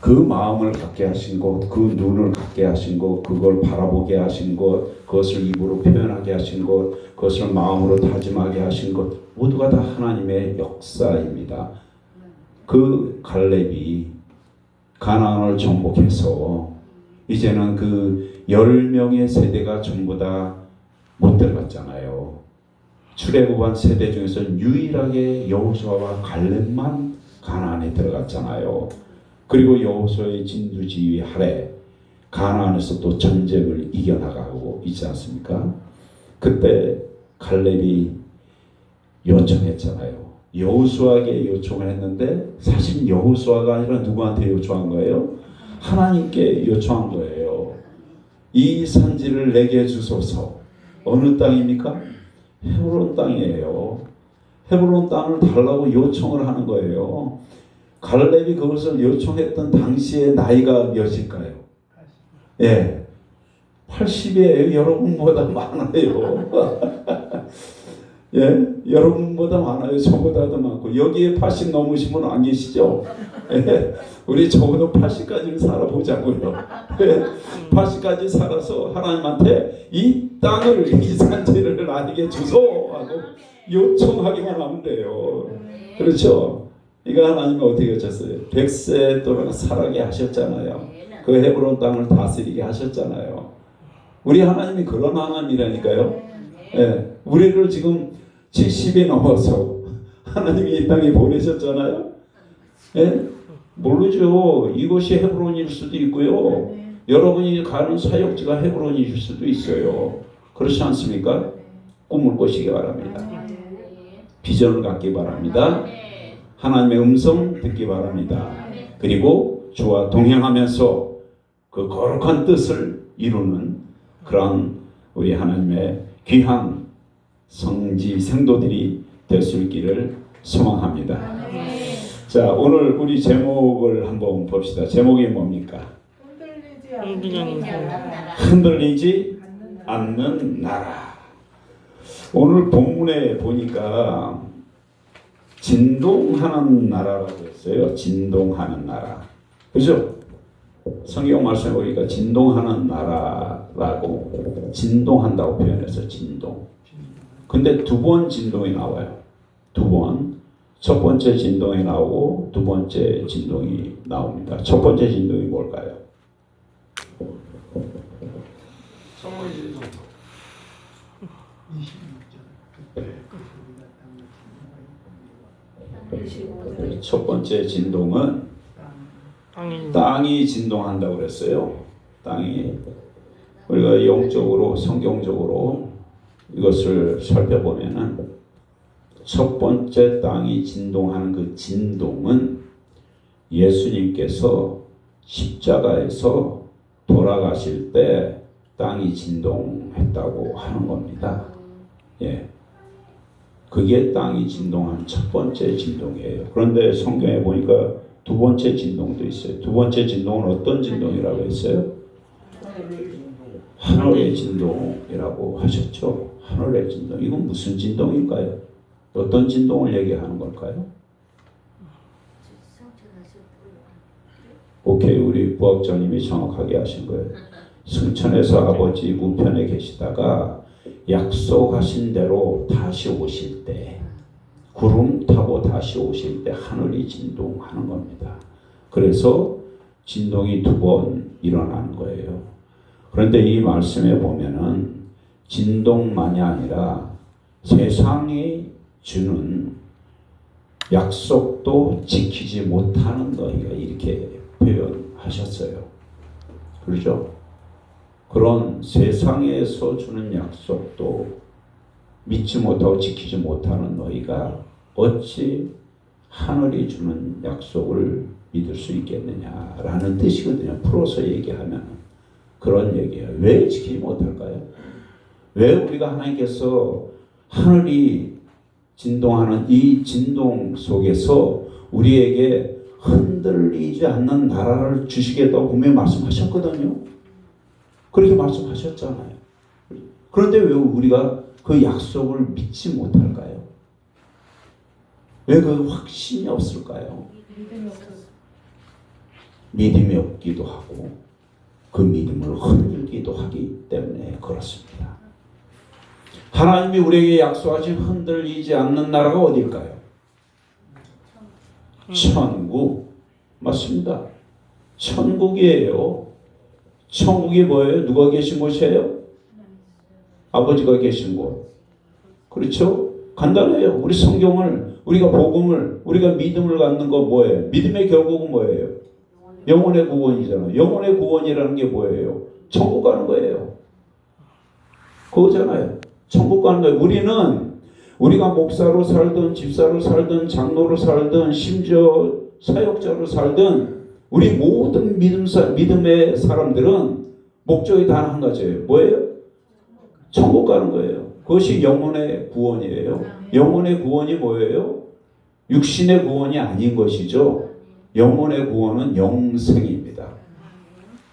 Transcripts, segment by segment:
그 마음을 갖게 하신 것, 그 눈을 갖게 하신 것, 그걸 바라보게 하신 것, 그것을 입으로 표현하게 하신 것, 그것을 마음으로 다짐하게 하신 것, 모두가 다 하나님의 역사입니다. 그 갈렙이 가나안을 정복해서 이제는 그 10명의 세대가 전부 다 못 들어갔잖아요. 출애굽한 세대 중에서 유일하게 여호수아와 갈렙만 가나안에 들어갔잖아요. 그리고 여호수아의 진두지휘 아래 가나안에서 또 전쟁을 이겨나가고 있지 않습니까? 그때 갈렙이 요청했잖아요. 여호수아에게 요청을 했는데 사실 여호수아가 아니라 누구한테 요청한 거예요? 하나님께 요청한 거예요. 이 산지를 내게 주소서. 어느 땅입니까? 헤브론 땅이에요. 헤브론 땅을 달라고 요청을 하는 거예요. 갈렙이 그것을 요청했던 당시의 나이가 몇일까요? 예, 80이에요. 여러분보다 많아요. 예, 여러분보다 많아요. 저보다도 많고 여기에 80 넘으시면 안 계시죠? 예, 우리 적어도 80까지는 살아보자고요. 예, 80까지 살아서 하나님한테 이 땅을, 이 산지를 나에게 주소 하고 요청하기만 하면 돼요. 그렇죠? 이거 하나님은 어떻게 하셨어요? 100세 동안 살아게 하셨잖아요. 그 헤브론 땅을 다스리게 하셨잖아요. 우리 하나님이 그런 하나님이라니까요. 예, 우리를 지금 70이 넘어서 하나님이 이 땅에 보내셨잖아요. 예? 모르죠. 이곳이 헤브론일 수도 있고요. 여러분이 가는 사역지가 헤브론일 수도 있어요. 그렇지 않습니까? 꿈을 꾸시기 바랍니다. 비전을 갖기 바랍니다. 하나님의 음성 듣기 바랍니다. 그리고 주와 동행하면서 그 거룩한 뜻을 이루는 그런 우리 하나님의 귀한 성지 성도들이 될 수 있기를 소망합니다. 자, 오늘 우리 제목을 한번 봅시다. 제목이 뭡니까? 흔들리지 않는 나라. 오늘 본문에 보니까 진동하는 나라라고 했어요. 진동하는 나라. 그죠? 성경 말씀에 보니까 진동하는 나라라고 진동한다고 표현해서 진동. 근데 두 번 진동이 나와요. 두 번. 첫 번째 진동이 나오고 두 번째 진동이 나옵니다. 첫 번째 진동이 뭘까요? 첫 번째 진동은 땅이 진동한다고 그랬어요. 땅이. 우리가 영적으로 성경적으로 이것을 살펴보면은 첫 번째 땅이 진동하는 그 진동은 예수님께서 십자가에서 돌아가실 때 땅이 진동했다고 하는 겁니다. 예. 그게 땅이 진동한 첫 번째 진동이에요. 그런데 성경에 보니까 두 번째 진동도 있어요. 두 번째 진동은 어떤 진동이라고 했어요? 하늘의 진동이라고 하셨죠. 하늘의 진동. 이건 무슨 진동일까요? 어떤 진동을 얘기하는 걸까요? 오케이, 우리 부학장님이 정확하게 하신 거예요. 승천에서 아버지 우편에 계시다가 약속하신 대로 다시 오실 때, 구름 타고 다시 오실 때 하늘이 진동하는 겁니다. 그래서 진동이 두 번 일어나는 거예요. 그런데 이 말씀에 보면은 진동만이 아니라 세상이 주는 약속도 지키지 못하는 너희가 이렇게 표현하셨어요. 그렇죠? 그런 세상에서 주는 약속도 믿지 못하고 지키지 못하는 너희가 어찌 하늘이 주는 약속을 믿을 수 있겠느냐라는 뜻이거든요. 풀어서 얘기하면 그런 얘기예요. 왜 지키지 못할까요? 왜 우리가 하나님께서 하늘이 진동하는 이 진동 속에서 우리에게 흔들리지 않는 나라를 주시겠다고 분명히 말씀하셨거든요. 그렇게 말씀하셨잖아요. 그런데 왜 우리가 그 약속을 믿지 못할까요? 왜 그 확신이 없을까요? 믿음이 없기도 하고 그 믿음을 흔들기도 하기 때문에 그렇습니다. 하나님이 우리에게 약속하신 흔들리지 않는 나라가 어딜까요? 천국. 맞습니다. 천국이에요. 천국이 뭐예요? 누가 계신 곳이에요? 아버지가 계신 곳. 그렇죠? 간단해요. 우리 성경을, 우리가 복음을, 우리가 믿음을 갖는 건 뭐예요? 믿음의 결국은 뭐예요? 영혼의 구원이잖아요. 영혼의 구원이라는 게 뭐예요? 천국 가는 거예요. 그거잖아요. 천국 가는 거예요. 우리가 목사로 살든 집사로 살든 장로로 살든 심지어 사역자로 살든 우리 모든 믿음의 사람들은 목적이 다 한 가지예요. 뭐예요? 천국 가는 거예요. 그것이 영혼의 구원이에요. 영혼의 구원이 뭐예요? 육신의 구원이 아닌 것이죠. 영혼의 구원은 영생입니다.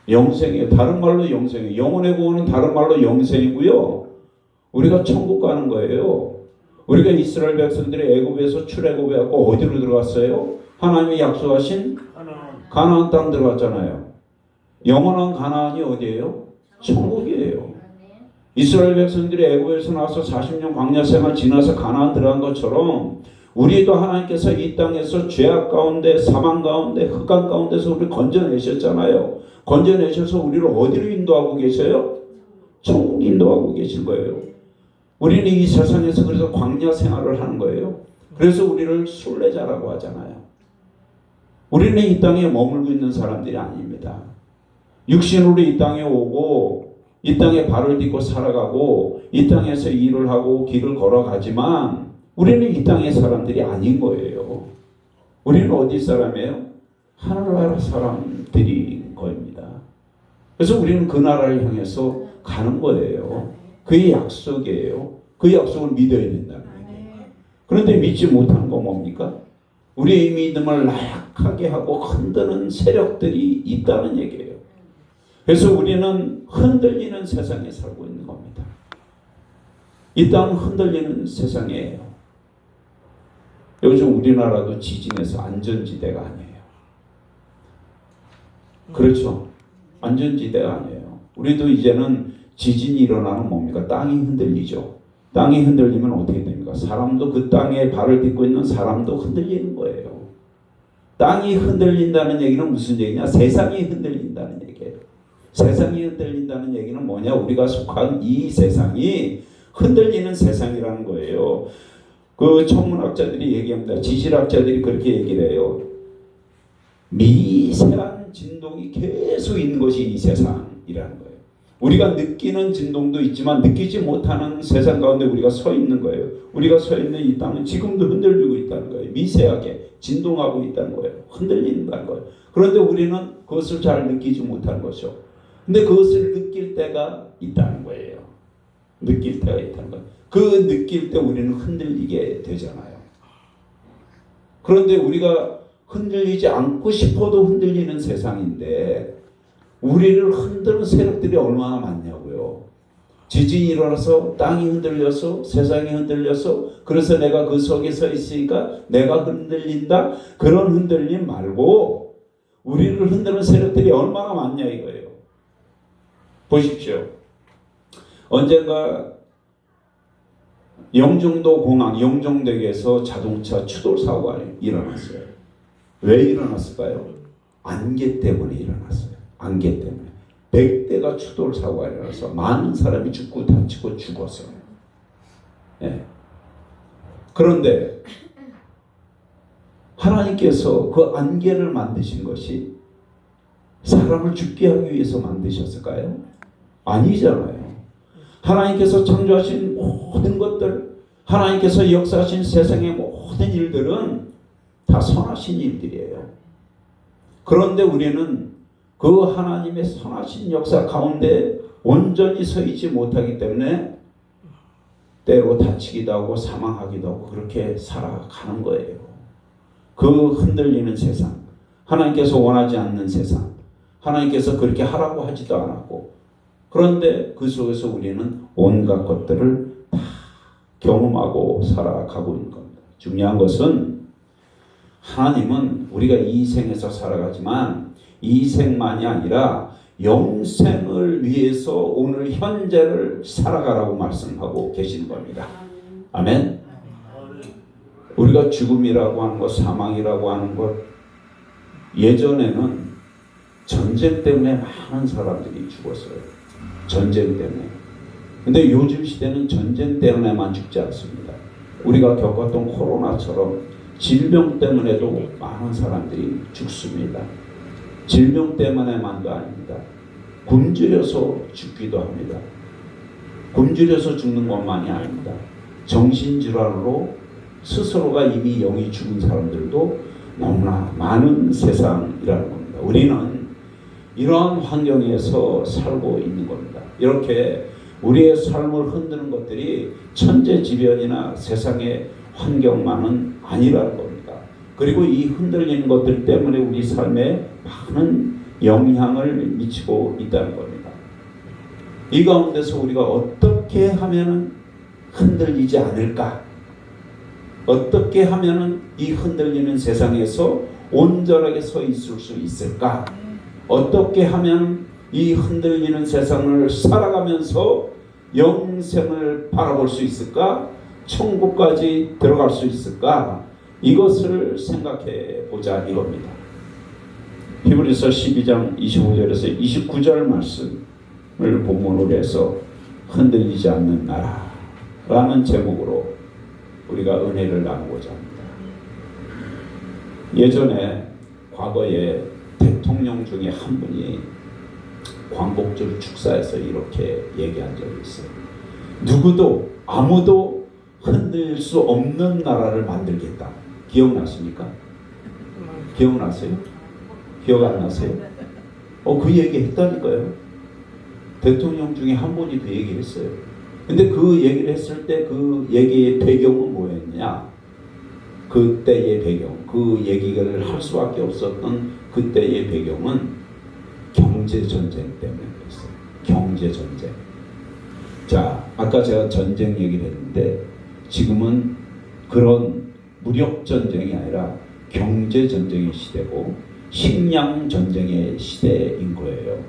영생이에요. 다른 말로 영생이에요. 영혼의 구원은 다른 말로 영생이고요. 우리가 천국 가는 거예요. 우리가 이스라엘 백성들이 애굽에서 출애굽해갖고 어디로 들어갔어요? 하나님이 약속하신 가나안 땅 들어갔잖아요. 영원한 가나안이 어디예요? 천국이에요. 이스라엘 백성들이 애굽에서 나와서 40년 광야 생활 지나서 가나안 들어간 것처럼 우리도 하나님께서 이 땅에서 죄악 가운데 사망 가운데 흑암 가운데서 우리를 건져내셨잖아요. 건져내셔서 우리를 어디로 인도하고 계세요? 천국 인도하고 계신 거예요. 우리는 이 세상에서 그래서 광야 생활을 하는 거예요. 그래서 우리를 순례자라고 하잖아요. 우리는 이 땅에 머물고 있는 사람들이 아닙니다. 육신으로 이 땅에 오고 이 땅에 발을 딛고 살아가고 이 땅에서 일을 하고 길을 걸어가지만 우리는 이 땅의 사람들이 아닌 거예요. 우리는 어디 사람이에요? 하늘나라 사람들인 겁니다. 그래서 우리는 그 나라를 향해서 가는 거예요. 그의 약속이에요. 그 약속을 믿어야 된다는 얘기예요. 그런데 믿지 못하는 건 뭡니까? 우리의 믿음을 나약하게 하고 흔드는 세력들이 있다는 얘기예요. 그래서 우리는 흔들리는 세상에 살고 있는 겁니다. 이 땅은 흔들리는 세상이에요. 요즘 우리나라도 지진에서 안전지대가 아니에요. 그렇죠? 안전지대가 아니에요. 우리도 이제는 지진이 일어나면 뭡니까? 땅이 흔들리죠. 땅이 흔들리면 어떻게 됩니까? 사람도 그 땅에 발을 딛고 있는 사람도 흔들리는 거예요. 땅이 흔들린다는 얘기는 무슨 얘기냐? 세상이 흔들린다는 얘기예요. 세상이 흔들린다는 얘기는 뭐냐? 우리가 속한 이 세상이 흔들리는 세상이라는 거예요. 그 천문학자들이 얘기합니다. 지질학자들이 그렇게 얘기를 해요. 미세한 진동이 계속 있는 것이 이 세상이라는 거예요. 우리가 느끼는 진동도 있지만 느끼지 못하는 세상 가운데 우리가 서 있는 거예요. 우리가 서 있는 이 땅은 지금도 흔들리고 있다는 거예요. 미세하게 진동하고 있다는 거예요. 흔들린다는 거예요. 그런데 우리는 그것을 잘 느끼지 못하는 것이죠. 근데 그것을 느낄 때가 있다는 거예요. 느낄 때가 있다는 거예요. 그 느낄 때 우리는 흔들리게 되잖아요. 그런데 우리가 흔들리지 않고 싶어도 흔들리는 세상인데 우리를 흔드는 세력들이 얼마나 많냐고요. 지진이 일어나서 땅이 흔들려서 세상이 흔들려서 그래서 내가 그 속에 서 있으니까 내가 흔들린다. 그런 흔들림 말고 우리를 흔드는 세력들이 얼마나 많냐 이거예요. 보십시오. 언젠가 영종도 공항 영종대교에서 자동차 추돌 사고가 일어났어요. 왜 일어났을까요? 안개 때문에 일어났어요. 안개 때문에 100대가 추돌 사고가 일어나서 많은 사람이 죽고 다치고 죽었어요. 네. 그런데 하나님께서 그 안개를 만드신 것이 사람을 죽게 하기 위해서 만드셨을까요? 아니잖아요. 하나님께서 창조하신 모든 것들, 하나님께서 역사하신 세상의 모든 일들은 다 선하신 일들이에요. 그런데 우리는 그 하나님의 선하신 역사 가운데 온전히 서 있지 못하기 때문에 때로 다치기도 하고 사망하기도 하고 그렇게 살아가는 거예요. 그 흔들리는 세상, 하나님께서 원하지 않는 세상, 하나님께서 그렇게 하라고 하지도 않았고 그런데 그 속에서 우리는 온갖 것들을 다 경험하고 살아가고 있는 겁니다. 중요한 것은 하나님은 우리가 이 생에서 살아가지만 이 생만이 아니라 영생을 위해서 오늘 현재를 살아가라고 말씀하고 계시는 겁니다. 아멘. 우리가 죽음이라고 하는 것, 사망이라고 하는 것, 예전에는 전쟁 때문에 많은 사람들이 죽었어요. 전쟁 때문에. 근데 요즘 시대는 전쟁 때문에만 죽지 않습니다. 우리가 겪었던 코로나처럼 질병 때문에도 많은 사람들이 죽습니다. 질병 때문에만도 아닙니다. 굶주려서 죽기도 합니다. 굶주려서 죽는 것만이 아닙니다. 정신질환으로 스스로가 이미 영이 죽은 사람들도 너무나 많은 세상이라는 겁니다. 우리는 이러한 환경에서 살고 있는 겁니다. 이렇게 우리의 삶을 흔드는 것들이 천재지변이나 세상의 환경만은 아니라는 겁니다. 그리고 이 흔들리는 것들 때문에 우리 삶에 많은 영향을 미치고 있다는 겁니다. 이 가운데서 우리가 어떻게 하면 흔들리지 않을까? 어떻게 하면 이 흔들리는 세상에서 온전하게 서 있을 수 있을까? 어떻게 하면 이 흔들리는 세상을 살아가면서 영생을 바라볼 수 있을까? 천국까지 들어갈 수 있을까? 이것을 생각해 보자 이겁니다. 히브리서 12장 25절에서 29절 말씀을 본문으로 해서 흔들리지 않는 나라라는 제목으로 우리가 은혜를 나누고자 합니다. 예전에 과거에 대통령 중에 한 분이 광복절 축사에서 이렇게 얘기한 적이 있어요. 누구도 아무도 흔들 수 없는 나라를 만들겠다. 기억나십니까? 기억나세요? 기억 안 나세요? 그 얘기 했다니까요. 대통령 중에 한 분이 그 얘기를 했어요. 근데 그 얘기를 했을 때 그 얘기의 배경은 뭐였냐? 그때의 배경, 그 얘기를 할 수밖에 없었던 그때의 배경은 경제전쟁 때문에 그랬어요. 경제전쟁. 자, 아까 제가 전쟁 얘기를 했는데 지금은 그런 무력전쟁이 아니라 경제전쟁의 시대고 식량전쟁의 시대인 거예요.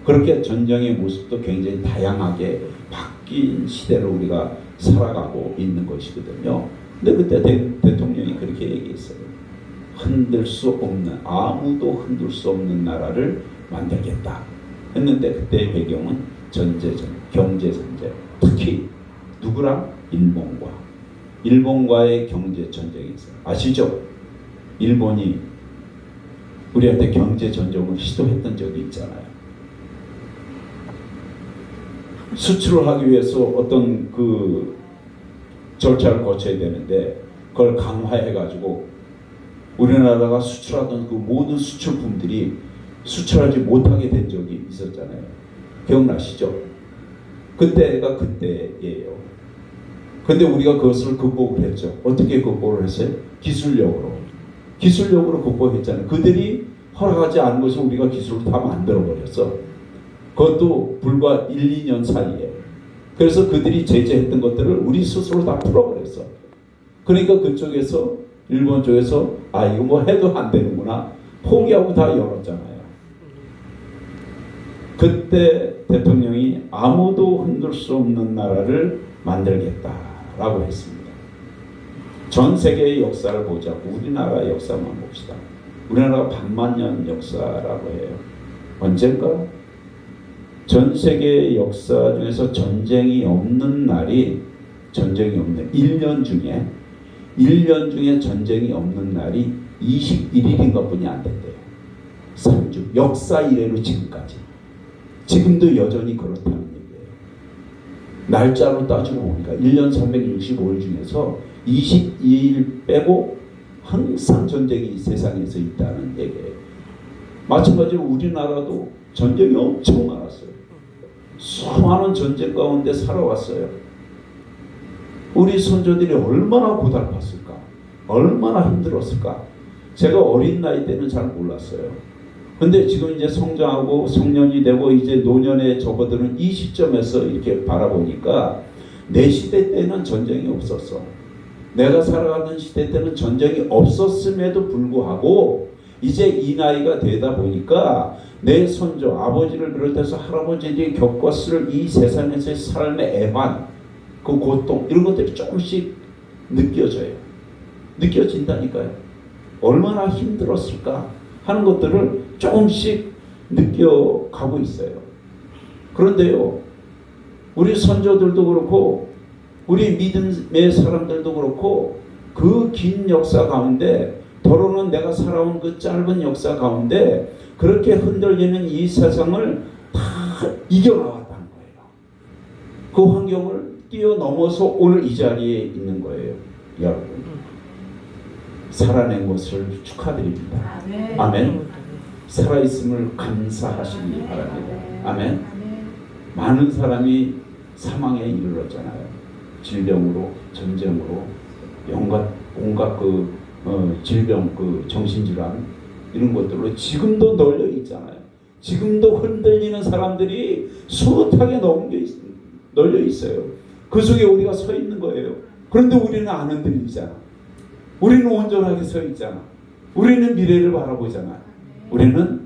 그렇게 전쟁의 모습도 굉장히 다양하게 바뀐 시대를 우리가 살아가고 있는 것이거든요. 근데 그때 대통령이 그렇게 얘기했어요. 흔들 수 없는, 아무도 흔들 수 없는 나라를 만들겠다 했는데 그때의 배경은 경제전쟁, 특히 누구랑? 일본과의 경제전쟁이 있어요. 아시죠? 일본이 우리한테 경제전쟁을 시도했던 적이 있잖아요. 수출을 하기 위해서 어떤 그 절차를 거쳐야 되는데 그걸 강화해가지고 우리나라가 수출하던 그 모든 수출품들이 수출하지 못하게 된 적이 있었잖아요. 기억나시죠? 그때가 그때예요. 근데 우리가 그것을 극복을 했죠. 어떻게 극복을 했어요? 기술력으로 극복했잖아요. 그들이 허락하지 않은 것을 우리가 기술을 다 만들어버렸어. 그것도 불과 1, 2년 사이에. 그래서 그들이 제재했던 것들을 우리 스스로 다 풀어버렸어. 그러니까 그쪽에서 일본 쪽에서 이거 뭐 해도 안 되는구나 포기하고 다 열었잖아요. 그때 대통령이 아무도 흔들 수 없는 나라를 만들겠다라고 했습니다. 전 세계의 역사를 보자고 우리나라의 역사만 봅시다. 우리나라가 100만 년 역사라고 해요. 언젠가 전 세계의 역사 중에서 전쟁이 없는 1년 중에 전쟁이 없는 날이 21일인가 뿐이 안 된대요. 3주 역사 이래로 지금까지. 지금도 여전히 그렇다는 얘기예요. 날짜로 따지고 보니까 1년 365일 중에서 22일 빼고 항상 전쟁이 세상에서 있다는 얘기예요. 마찬가지로 우리나라도 전쟁이 엄청 많았어요. 수많은 전쟁 가운데 살아왔어요. 우리 선조들이 얼마나 고달팠을까? 얼마나 힘들었을까? 제가 어린 나이 때는 잘 몰랐어요. 근데 지금 이제 성장하고 성년이 되고 이제 노년에 접어드는 이 시점에서 이렇게 바라보니까 내 시대 때는 전쟁이 없었어. 내가 살아가는 시대 때는 전쟁이 없었음에도 불구하고 이제 이 나이가 되다 보니까 내 손주, 아버지를 비롯해서 할아버지들이 겪었을 이 세상에서의 삶의 애환, 그 고통, 이런 것들이 조금씩 느껴져요. 느껴진다니까요. 얼마나 힘들었을까 하는 것들을 조금씩 느껴가고 있어요. 그런데요, 우리 선조들도 그렇고 우리 믿음의 사람들도 그렇고 그 긴 역사 가운데, 더러는 내가 살아온 그 짧은 역사 가운데 그렇게 흔들리는 이 세상을 다 이겨나왔다는 거예요. 그 환경을 뛰어넘어서 오늘 이 자리에 있는 거예요. 여러분, 살아낸 것을 축하드립니다. 아멘. 살아있음을 감사하시기 바랍니다. 아멘. 많은 사람이 사망에 이르렀잖아요. 질병으로, 전쟁으로, 온갖 질병, 정신질환 이런 것들로 지금도 널려 있잖아요. 지금도 흔들리는 사람들이 숱하게 널려 있어요. 그 속에 우리가 서 있는 거예요. 그런데 우리는 안 흔들리잖아. 우리는 온전하게 서 있잖아. 우리는 미래를 바라보잖아. 우리는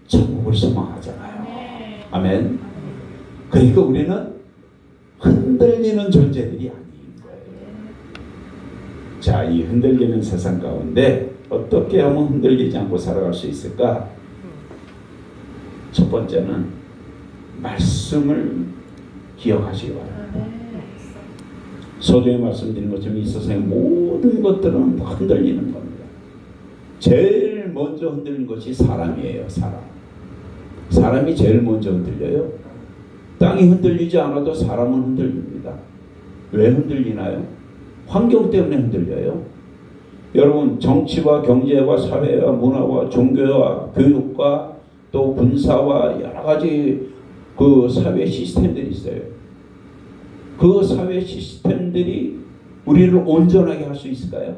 천국을 소망하잖아요. 아멘. 그러니까 우리는 흔들리는 존재들이 아닌 거예요. 자, 이 흔들리는 세상 가운데 어떻게 하면 흔들리지 않고 살아갈 수 있을까? 첫 번째는 말씀을 기억하시기 바랍니다. 서두에 말씀드린 것처럼 이 세상의 모든 것들은 흔들리는 겁니다. 제일 먼저 흔들리는 것이 사람이에요. 사람이 제일 먼저 흔들려요. 땅이 흔들리지 않아도 사람은 흔들립니다. 왜 흔들리나요? 환경 때문에 흔들려요. 여러분, 정치와 경제와 사회와 문화와 종교와 교육과 또 군사와 여러 가지 그 사회 시스템들이 있어요. 그 사회 시스템들이 우리를 온전하게 할 수 있을까요?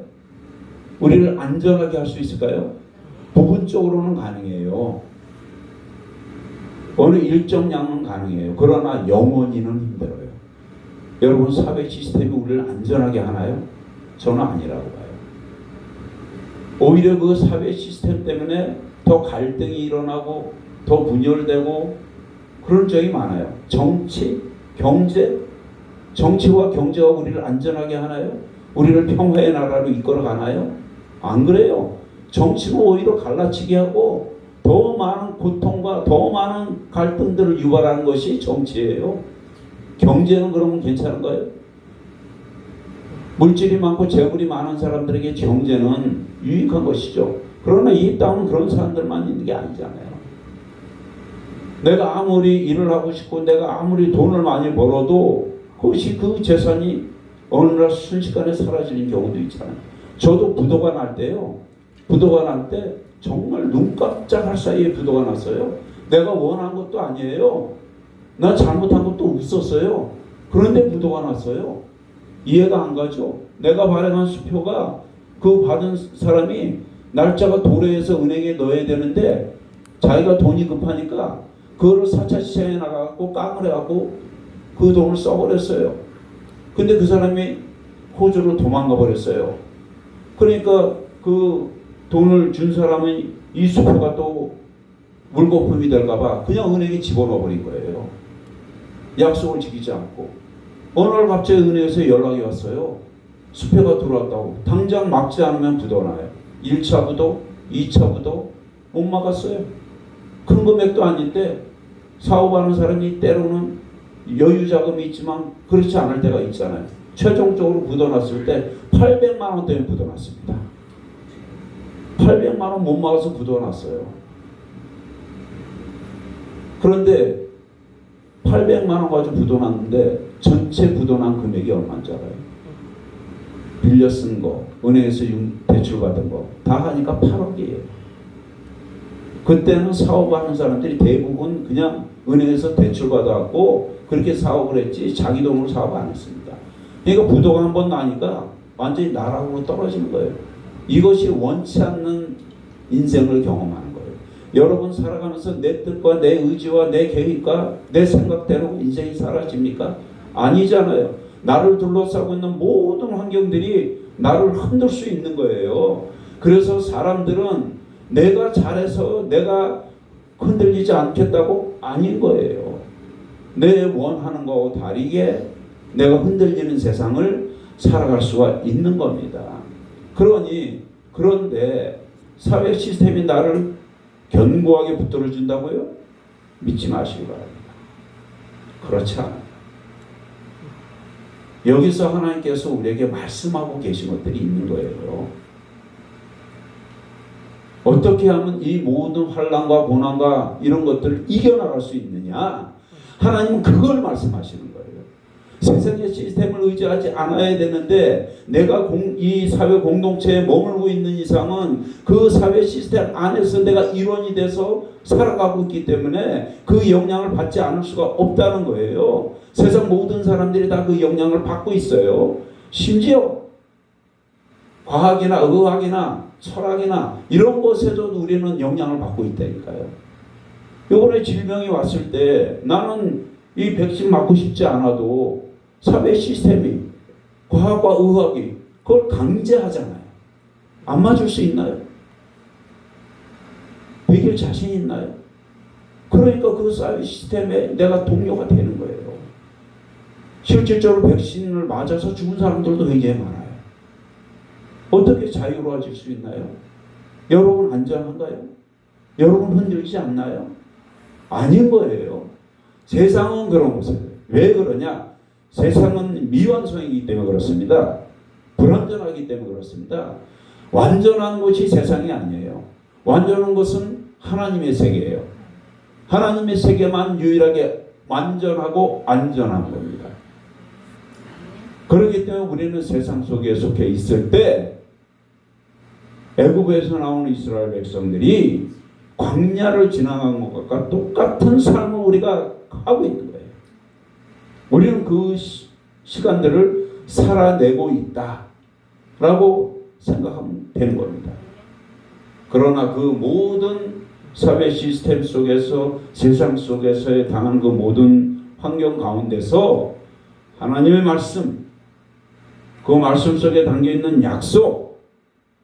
우리를 안전하게 할 수 있을까요? 부분적으로는 가능해요. 어느 일정 양은 가능해요. 그러나 영원히는 힘들어요. 여러분, 사회 시스템이 우리를 안전하게 하나요? 저는 아니라고 봐요. 오히려 그 사회 시스템 때문에 더 갈등이 일어나고 더 분열되고 그런 적이 많아요. 정치와 경제가 우리를 안전하게 하나요? 우리를 평화의 나라로 이끌어 가나요? 안 그래요. 정치는 오히려 갈라치게 하고 더 많은 고통과 더 많은 갈등들을 유발하는 것이 정치예요. 경제는 그러면 괜찮은가요? 물질이 많고 재물이 많은 사람들에게 경제는 유익한 것이죠. 그러나 이 땅은 그런 사람들만 있는 게 아니잖아요. 내가 아무리 일을 하고 싶고 내가 아무리 돈을 많이 벌어도 그것이 그 재산이 어느 날 순식간에 사라지는 경우도 있잖아요. 저도 부도가 날 때요. 부도가 날 때 정말 눈 깜짝할 사이에 부도가 났어요. 내가 원한 것도 아니에요. 난 잘못한 것도 없었어요. 그런데 부도가 났어요. 이해가 안 가죠? 내가 발행한 수표가 그 받은 사람이 날짜가 도래해서 은행에 넣어야 되는데 자기가 돈이 급하니까 그거를 4차 시장에 나가고 깡을 해갖고 그 돈을 써버렸어요. 근데 그 사람이 호주로 도망가 버렸어요. 그러니까 그 돈을 준 사람은 이 수표가 또 물거품이 될까봐 그냥 은행에 집어넣어 버린 거예요. 약속을 지키지 않고. 어느 날 갑자기 은행에서 연락이 왔어요. 수표가 들어왔다고. 당장 막지 않으면 부도나요. 1차 부도, 2차 부도 못 막았어요. 큰 금액도 아닌데 사업하는 사람이 때로는 여유 자금이 있지만 그렇지 않을 때가 있잖아요. 최종적으로 부도났을 때 800만 원 때문에 부도났습니다. 800만 원 못 막아서 부도났어요. 그런데 800만 원 가지고 부도났는데 전체 부도난 금액이 얼마인지 알아요? 빌려 쓴 거, 은행에서 대출 받은 거 다 하니까 8억이에요. 그때는 사업하는 사람들이 대부분 그냥 은행에서 대출 받아갖고 그렇게 사업을 했지 자기 돈으로 사업 안 했습니다. 그러니까 부도가 한번 나니까 완전히 나락으로 떨어지는 거예요. 이것이 원치 않는 인생을 경험하는 거예요. 여러분 살아가면서 내 뜻과 내 의지와 내 계획과 내 생각대로 인생이 사라집니까? 아니잖아요. 나를 둘러싸고 있는 모든 환경들이 나를 흔들 수 있는 거예요. 그래서 사람들은 내가 잘해서 내가 흔들리지 않겠다고? 아닌 거예요. 내 원하는 거하고 다르게 내가 흔들리는 세상을 살아갈 수가 있는 겁니다. 그런데 사회 시스템이 나를 견고하게 붙들어 준다고요? 믿지 마시기 바랍니다. 그렇지 않아요. 여기서 하나님께서 우리에게 말씀하고 계신 것들이 있는 거예요. 어떻게 하면 이 모든 환난과 고난과 이런 것들을 이겨나갈 수 있느냐? 하나님은 그걸 말씀하시는 거예요. 세상의 시스템을 의지하지 않아야 되는데 내가 이 사회 공동체에 머물고 있는 이상은 그 사회 시스템 안에서 내가 일원이 돼서 살아가고 있기 때문에 그 영향을 받지 않을 수가 없다는 거예요. 세상 모든 사람들이 다 그 영향을 받고 있어요. 심지어 과학이나 의학이나 철학이나 이런 것에도 우리는 영향을 받고 있다니까요. 이번에 질병이 왔을 때 나는 이 백신 맞고 싶지 않아도 사회 시스템이 과학과 의학이 그걸 강제하잖아요. 안 맞을 수 있나요? 베길 자신 있나요? 그러니까 그 사회 시스템에 내가 동료가 되는 거예요. 실질적으로 백신을 맞아서 죽은 사람들도 굉장히 많아요. 어떻게 자유로워질 수 있나요? 여러분 안전한가요? 여러분 흔들리지 않나요? 아닌 거예요. 세상은 그런 것이에요. 왜 그러냐? 세상은 미완성이기 때문에 그렇습니다. 불완전하기 때문에 그렇습니다. 완전한 것이 세상이 아니에요. 완전한 것은 하나님의 세계예요. 하나님의 세계만 유일하게 완전하고 안전한 겁니다. 그렇기 때문에 우리는 세상 속에 속해 있을 때 애굽에서 나오는 이스라엘 백성들이 광야를 지나간 것과 똑같은 삶을 우리가 하고 있는 거예요. 우리는 그 시간들을 살아내고 있다라고 생각하면 되는 겁니다. 그러나 그 모든 사회 시스템 속에서 세상 속에서의 당한 그 모든 환경 가운데서 하나님의 말씀, 그 말씀 속에 담겨있는 약속,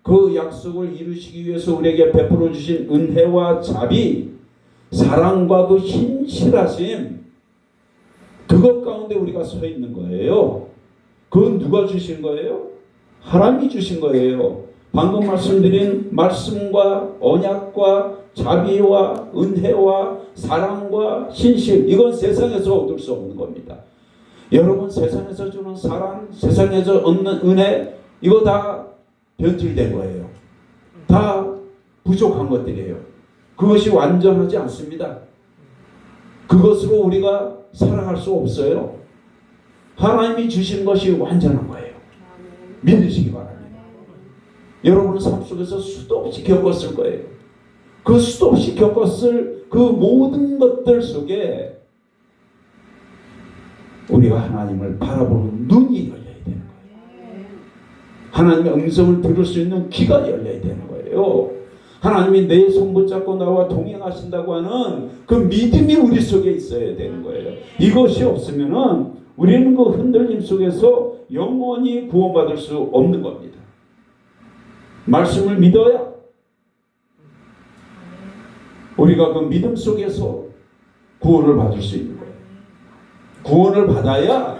그 약속을 이루시기 위해서 우리에게 베풀어 주신 은혜와 자비, 사랑과 그 신실하심, 그것 가운데 우리가 서 있는 거예요. 그건 누가 주신 거예요? 하나님이 주신 거예요. 방금 말씀드린 말씀과 언약과 자비와 은혜와 사랑과 신실, 이건 세상에서 얻을 수 없는 겁니다. 여러분, 세상에서 주는 사랑, 세상에서 얻는 은혜, 이거 다 변질된 거예요. 다 부족한 것들이에요. 그것이 완전하지 않습니다. 그것으로 우리가 살아갈 수 없어요. 하나님이 주신 것이 완전한 거예요. 믿으시기 바랍니다. 여러분은 삶 속에서 수도 없이 겪었을 거예요. 그 수도 없이 겪었을 그 모든 것들 속에 우리가 하나님을 바라보는 눈이 열려야 되는 거예요. 하나님의 음성을 들을 수 있는 귀가 열려야 되는 거예요. 하나님이 내 손 붙잡고 나와 동행하신다고 하는 그 믿음이 우리 속에 있어야 되는 거예요. 이것이 없으면은 우리는 그 흔들림 속에서 영원히 구원받을 수 없는 겁니다. 말씀을 믿어야 우리가 그 믿음 속에서 구원을 받을 수 있는 거예요. 구원을 받아야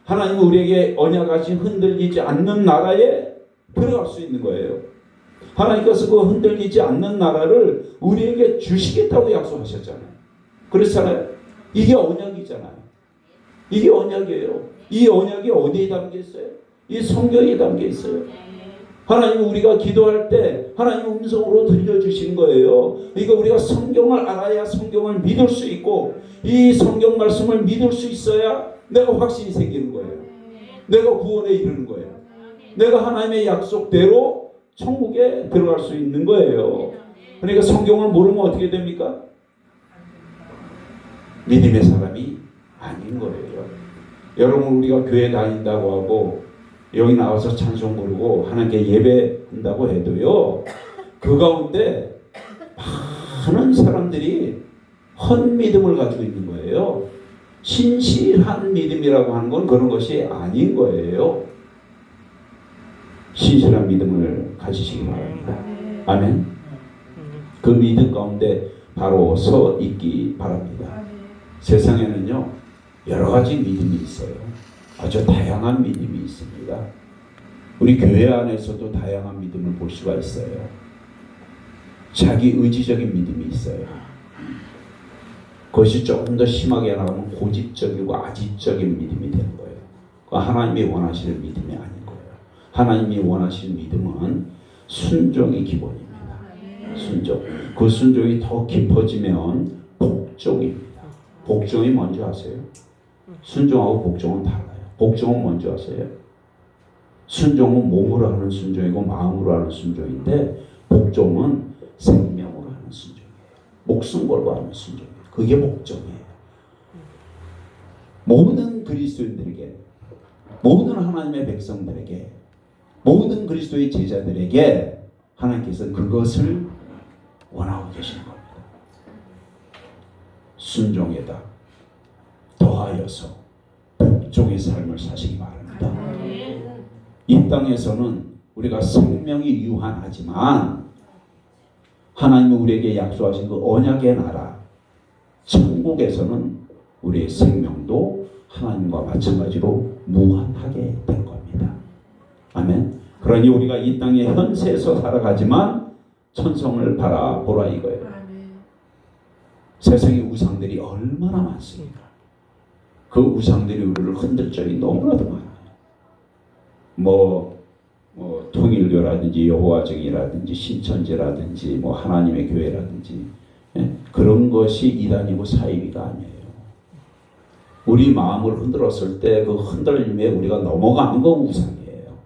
하나님은 우리에게 언약같이 흔들리지 않는 나라에 들어갈 수 있는 거예요. 하나님께서 그 흔들리지 않는 나라를 우리에게 주시겠다고 약속하셨잖아요. 그렇잖아요. 이게 언약이잖아요. 이게 언약이에요. 이 언약이 어디에 담겨 있어요? 이 성경에 담겨 있어요. 하나님은 우리가 기도할 때 하나님 음성으로 들려주신 거예요. 그러니까 우리가 성경을 알아야 성경을 믿을 수 있고, 이 성경 말씀을 믿을 수 있어야 내가 확신이 생기는 거예요. 내가 구원에 이르는 거예요. 내가 하나님의 약속대로 천국에 들어갈 수 있는 거예요. 그러니까 성경을 모르면 어떻게 됩니까? 믿음의 사람이 아닌 거예요. 여러분, 우리가 교회 다닌다고 하고 여기 나와서 찬송 부르고 하나님께 예배한다고 해도요, 그 가운데 많은 사람들이 헛믿음을 가지고 있는 거예요. 신실한 믿음이라고 하는 건 그런 것이 아닌 거예요. 신실한 믿음을 가지시기 바랍니다. 아멘. 그 믿음 가운데 바로 서 있기 바랍니다. 세상에는요 여러 가지 믿음이 있어요. 아주 다양한 믿음이 있습니다. 우리 교회 안에서도 다양한 믿음을 볼 수가 있어요. 자기 의지적인 믿음이 있어요. 그것이 조금 더 심하게 나가면 고집적이고 아집적인 믿음이 되는 거예요. 하나님이 원하시는 믿음이 아닌 거예요. 하나님이 원하시는 믿음은 순종이 기본입니다. 순종. 그 순종이 더 깊어지면 복종입니다. 복종이 뭔지 아세요? 순종하고 복종은 달라요. 복종은 뭔지 아세요? 순종은 몸으로 하는 순종이고 마음으로 하는 순종인데 복종은 생명으로 하는 순종이에요. 목숨 걸고 하는 순종이에요. 그게 복종이에요. 모든 그리스도인들에게, 모든 하나님의 백성들에게, 모든 그리스도의 제자들에게 하나님께서 그것을 원하고 계시는 겁니다. 순종에다 더하여서 복종의 삶을 사시기 바랍니다. 이 땅에서는 우리가 생명이 유한하지만 하나님이 우리에게 약속하신 그 언약의 나라 천국에서는 우리의 생명도 하나님과 마찬가지로 무한하게 될 겁니다. 아멘. 그러니 우리가 이 땅의 현세에서 살아가지만 천성을 바라보라 이거예요. 세상의 우상들이 얼마나 많습니까? 그 우상들이 우리를 흔들 적이 너무나도 많아요. 통일교라든지 여호와정이라든지 신천지라든지 하나님의 교회라든지 그런 것이 이단이고 사이비가 아니에요. 우리 마음을 흔들었을 때 그 흔들림에 우리가 넘어가는 건 우상이에요.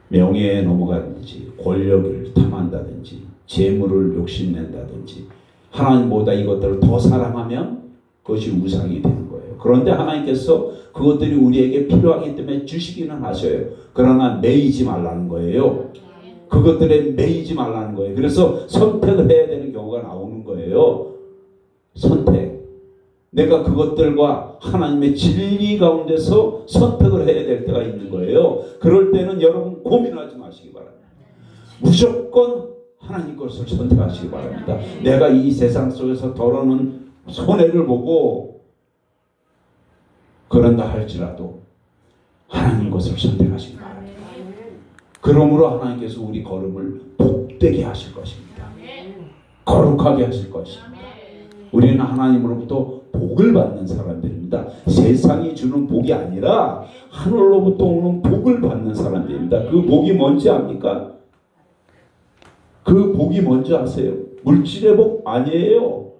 명예에 넘어가든지 권력을 탐한다든지 재물을 욕심낸다든지 하나님보다 이것들을 더 사랑하면 그것이 우상이 되는 거예요. 그런데 하나님께서 그것들이 우리에게 필요하기 때문에 주시기는 하셔요. 그러나 매이지 말라는 거예요. 그것들에 매이지 말라는 거예요. 그래서 선택을 해야 되는 경우가 나오는 거예요. 선택. 내가 그것들과 하나님의 진리 가운데서 선택을 해야 될 때가 있는 거예요. 그럴 때는 여러분 고민하지 마시기 바랍니다. 무조건 하나님 것을 선택하시기 바랍니다. 내가 이 세상 속에서 덜어는 손해를 보고 그런다 할지라도 하나님 것을 선택하시기 바랍니다. 그러므로 하나님께서 우리 걸음을 복되게 하실 것입니다. 거룩하게 하실 것입니다. 우리는 하나님으로부터 복을 받는 사람들입니다. 세상이 주는 복이 아니라 하늘로부터 오는 복을 받는 사람들입니다. 그 복이 뭔지 압니까? 그 복이 뭔지 아세요? 물질의 복 아니에요.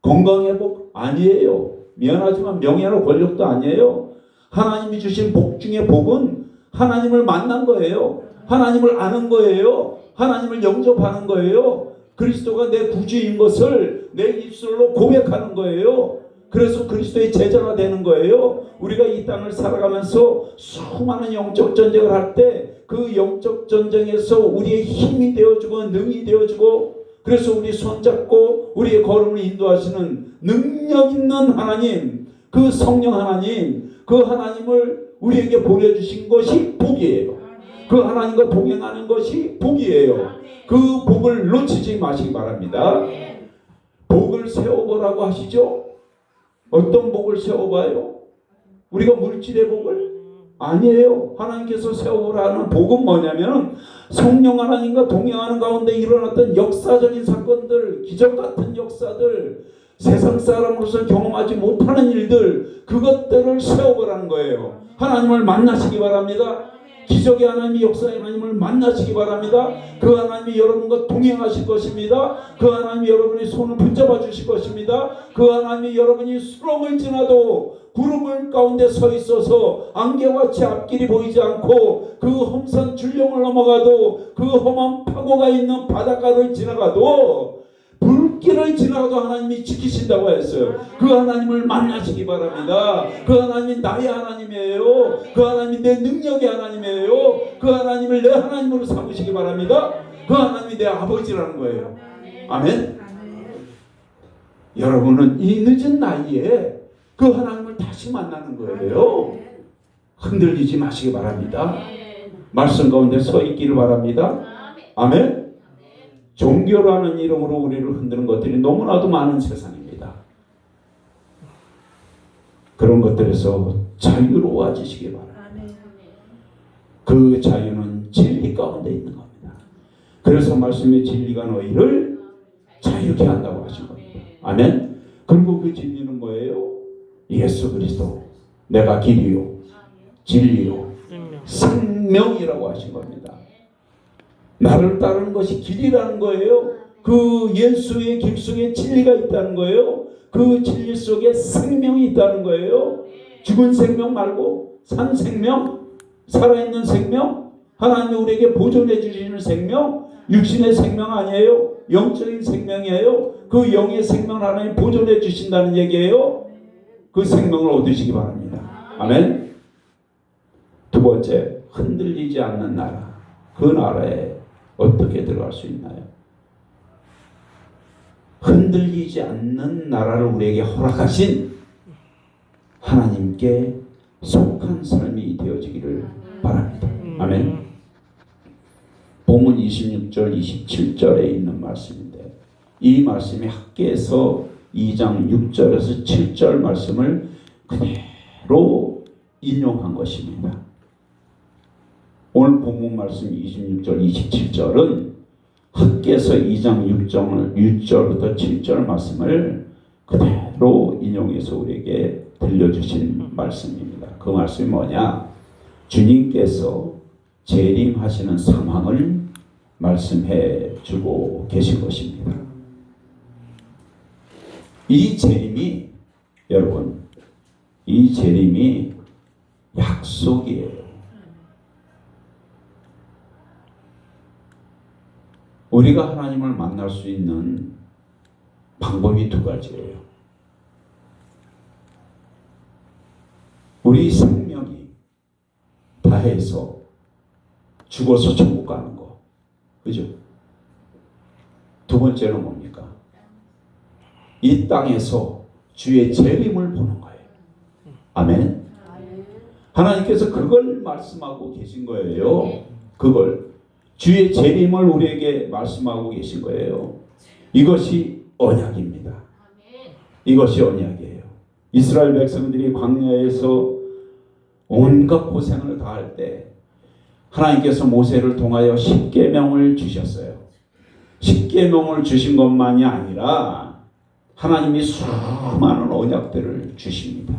건강의 복 아니에요. 미안하지만 명예나 권력도 아니에요. 하나님이 주신 복 중에 복은 하나님을 만난 거예요. 하나님을 아는 거예요. 하나님을 영접하는 거예요. 그리스도가 내 구주인 것을 내 입술로 고백하는 거예요. 그래서 그리스도의 제자가 되는 거예요. 우리가 이 땅을 살아가면서 수많은 영적 전쟁을 할 때 그 영적 전쟁에서 우리의 힘이 되어주고 능이 되어주고 그래서 우리 손잡고 우리의 걸음을 인도하시는 능력 있는 하나님, 그 성령 하나님, 그 하나님을 우리에게 보내주신 것이 복이에요. 그 하나님과 동행하는 것이 복이에요. 그 복을 놓치지 마시기 바랍니다. 복을 세워보라고 하시죠? 어떤 복을 세워봐요? 우리가 물질의 복을? 아니에요. 하나님께서 세워보라는 복은 뭐냐면 성령 하나님과 동행하는 가운데 일어났던 역사적인 사건들, 기적 같은 역사들, 세상 사람으로서 경험하지 못하는 일들, 그것들을 세워보라는 거예요. 하나님을 만나시기 바랍니다. 기적의 하나님이 역사의 하나님을 만나시기 바랍니다. 그 하나님이 여러분과 동행하실 것입니다. 그 하나님이 여러분의 손을 붙잡아 주실 것입니다. 그 하나님이 여러분이 수렁을 지나도 구름 가운데 서 있어서 안개같이 앞길이 보이지 않고 그 험산 줄령을 넘어가도 그 험한 파고가 있는 바닷가를 지나가도 불길을 지나가도 하나님이 지키신다고 했어요. 그 하나님을 만나시기 바랍니다. 그 하나님이 나의 하나님이에요. 그 하나님이 내 능력의 하나님이에요. 그 하나님을 내 하나님으로 삼으시기 바랍니다. 그 하나님이 내 아버지라는 거예요. 아멘. 여러분은 이 늦은 나이에 그 하나님을 다시 만나는 거예요. 흔들리지 마시기 바랍니다. 말씀 가운데 서 있기를 바랍니다. 아멘. 종교라는 이름으로 우리를 흔드는 것들이 너무나도 많은 세상입니다. 그런 것들에서 자유로워지시기 바랍니다. 그 자유는 진리 가운데 있는 겁니다. 그래서 말씀의 진리가 너희를 자유케 한다고 하신 겁니다. 아멘. 그리고 그 진리는 뭐예요? 예수 그리스도, 내가 길이요 진리요 생명이라고 하신 겁니다. 나를 따르는 것이 길이라는 거예요. 그 예수의 길 속에 진리가 있다는 거예요. 그 진리 속에 생명이 있다는 거예요. 죽은 생명 말고 산 생명, 살아있는 생명, 하나님이 우리에게 보존해 주시는 생명, 육신의 생명 아니에요. 영적인 생명이에요. 그 영의 생명을 하나님 보존해 주신다는 얘기예요. 그 생명을 얻으시기 바랍니다. 아멘. 두 번째, 흔들리지 않는 나라. 그 나라에 어떻게 들어갈 수 있나요? 흔들리지 않는 나라를 우리에게 허락하신 하나님께 속한 삶이 되어지기를 바랍니다. 아멘. 본문 26절, 27절에 있는 말씀인데 이 말씀이 학개에서 2장 6절에서 7절 말씀을 그대로 인용한 것입니다. 오늘 본문 말씀 26절, 27절은 학개에서 2장 6절부터 7절 말씀을 그대로 인용해서 우리에게 들려주신 말씀입니다. 그 말씀이 뭐냐? 주님께서 재림하시는 상황을 말씀해 주고 계신 것입니다. 이 재림이, 여러분, 이 재림이 약속이에요. 우리가 하나님을 만날 수 있는 방법이 두 가지예요. 우리 생명이 다해서 죽어서 천국 가는 거. 그죠? 두 번째는 뭡니까? 이 땅에서 주의 재림을 보는 거예요. 아멘. 하나님께서 그걸 말씀하고 계신 거예요. 그걸. 주의 재림을 우리에게 말씀하고 계신 거예요. 이것이 언약입니다. 이것이 언약이에요. 이스라엘 백성들이 광야에서 온갖 고생을 다할 때 하나님께서 모세를 통하여 십계명을 주셨어요. 십계명을 주신 것만이 아니라 하나님이 수많은 언약들을 주십니다.